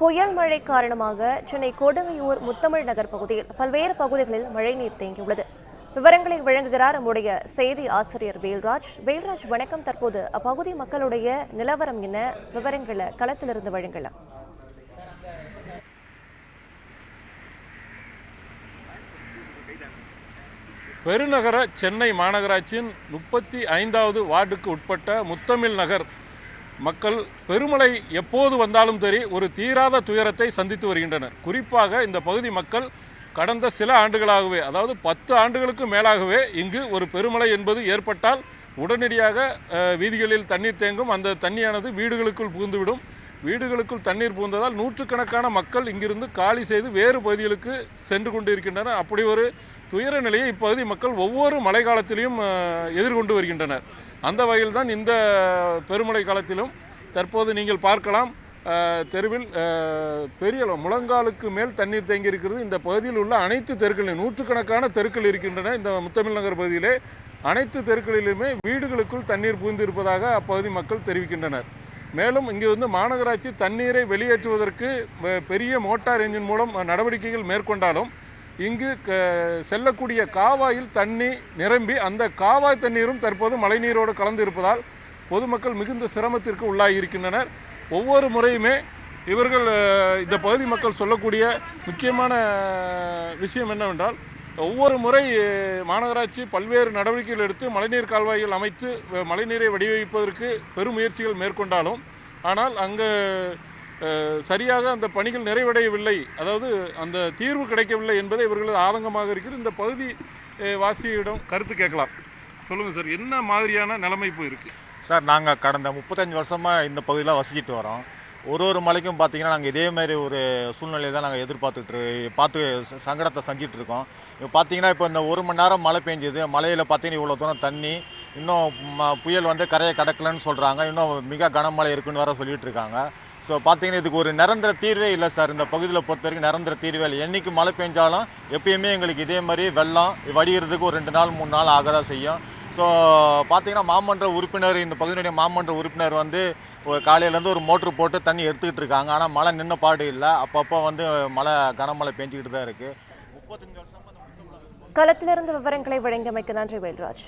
புயல் மழை காரணமாக சென்னை கொடுங்கையூர் முத்தமிழ் நகர் பகுதியில் பல்வேறு பகுதிகளில் மழைநீர் தேங்கியுள்ளது. விவரங்களை வழங்குகிறார் நம்முடைய செய்தி ஆசிரியர் வேல்ராஜ். வேல்ராஜ், வணக்கம். தற்போது அப்பகுதி மக்களுடைய நிலவரம் என்ன? விவரங்களை களத்திலிருந்து வழங்கலாம். பெருநகர சென்னை மாநகராட்சியின் 35வது வார்டுக்கு உட்பட்ட முத்தமிழ் நகர் மக்கள் பெருமழை எப்போது வந்தாலும் சரி ஒரு தீராத துயரத்தை சந்தித்து வருகின்றனர். குறிப்பாக இந்த பகுதி மக்கள் கடந்த சில ஆண்டுகளாகவே, அதாவது 10 ஆண்டுகளுக்கு மேலாகவே இங்கு ஒரு பெருமழை என்பது ஏற்பட்டால் உடனடியாக வீதிகளில் தண்ணீர் தேங்கும். அந்த தண்ணியானது வீடுகளுக்குள் புகுந்துவிடும். வீடுகளுக்குள் தண்ணீர் புகுந்ததால் நூற்றுக்கணக்கான மக்கள் இங்கிருந்து காலி செய்து வேறு பகுதிகளுக்கு சென்று கொண்டிருக்கின்றனர். அப்படி ஒரு துயர நிலையை இப்பகுதி மக்கள் ஒவ்வொரு மழை காலத்திலையும் எதிர்கொண்டு வருகின்றனர். அந்த வகையில் தான் இந்த பெருமழை காலத்திலும் தற்போது நீங்கள் பார்க்கலாம், தெருவில் பெரிய முழங்காலுக்கு மேல் தண்ணீர் தேங்கி இருக்கிறது. இந்த பகுதியில் உள்ள அனைத்து தெருக்களிலும் நூற்றுக்கணக்கான தெருக்கள் இருக்கின்றன. இந்த முத்தமிழ் நகர் பகுதியிலே அனைத்து தெருக்களிலுமே வீடுகளுக்குள் தண்ணீர் புகுந்திருப்பதாக அப்பகுதி மக்கள் தெரிவிக்கின்றனர். மேலும் இங்கே வந்து மாநகராட்சி தண்ணீரை வெளியேற்றுவதற்கு பெரிய மோட்டார் என்ஜின் மூலம் நடவடிக்கைகள் மேற்கொண்டாலும் இங்கு செல்லக்கூடிய காவாயில் தண்ணி நிரம்பி அந்த காவாய் தண்ணீரும் தற்போது மழைநீரோடு கலந்து இருப்பதால் பொதுமக்கள் மிகுந்த சிரமத்திற்கு உள்ளாகி இருக்கின்றனர். ஒவ்வொரு முறையுமே இவர்கள் இந்த பகுதி மக்கள் சொல்லக்கூடிய முக்கியமான விஷயம் என்னவென்றால், ஒவ்வொரு முறை மாநகராட்சி பல்வேறு நடவடிக்கைகள் எடுத்து மழைநீர் கால்வாய்கள் அமைத்து மழைநீரை வடிவமைப்பதற்கு பெரும் முயற்சிகள் மேற்கொண்டாலும் ஆனால் அங்கே சரியாக அந்த பணிகள் நிறைவடையவில்லை, அதாவது அந்த தீர்வு கிடைக்கவில்லை என்பதை இவர்களது ஆதங்கமாக இருக்கிறது. இந்த பகுதி வாசியிடம் கருத்து கேட்கலாம். சொல்லுங்கள் சார், என்ன மாதிரியான நிலைமை இப்போ இருக்குது? சார், நாங்கள் கடந்த 35 வருஷமாக இந்த பகுதியில் வசிச்சுட்டு வரோம். ஒரு மலைக்கும் பார்த்தீங்கன்னா நாங்கள் இதேமாதிரி ஒரு சூழ்நிலையை தான் நாங்கள் பார்த்து சங்கடத்தை செஞ்சிட்டு இருக்கோம். இப்போ பார்த்தீங்கன்னா இப்போ இந்த 1 மணி நேரம் மழை பெஞ்சுது. மழையில் பார்த்தீங்கன்னா இவ்வளோ தூரம் தண்ணி, இன்னும் புயல் வந்து கரையை கடக்கலன்னு சொல்கிறாங்க. இன்னும் மிக கனமழை இருக்குன்னு வேறு சொல்லிட்டு இருக்காங்க. ஸோ பார்த்தீங்கன்னா இதுக்கு ஒரு நிரந்தர தீர்வே இல்லை சார். இந்த பகுதியில் பொறுத்த வரைக்கும் நிரந்தர தீர்வே இல்லை. என்றைக்கு மழை பெஞ்சாலும் எப்பயுமே எங்களுக்கு இதே மாதிரி வெள்ளம் வடிகிறதுக்கு ஒரு 2 நாள் 3 நாள் ஆகதான் செய்யும். ஸோ பார்த்தீங்கன்னா மாமன்ற உறுப்பினர், இந்த பகுதியினுடைய மாமன்ற உறுப்பினர் வந்து காலையிலேருந்து ஒரு மோட்ரு போட்டு தண்ணி எடுத்துக்கிட்டு இருக்காங்க. ஆனால் மழை நின்ன பாடு இல்லை. அப்பப்போ வந்து கனமழை பெஞ்சிக்கிட்டு தான் இருக்குது. 35 வருஷமாக களத்திலிருந்து விவரங்களை வழங்கியமைக்கு நன்றி வேல்ராஜ்.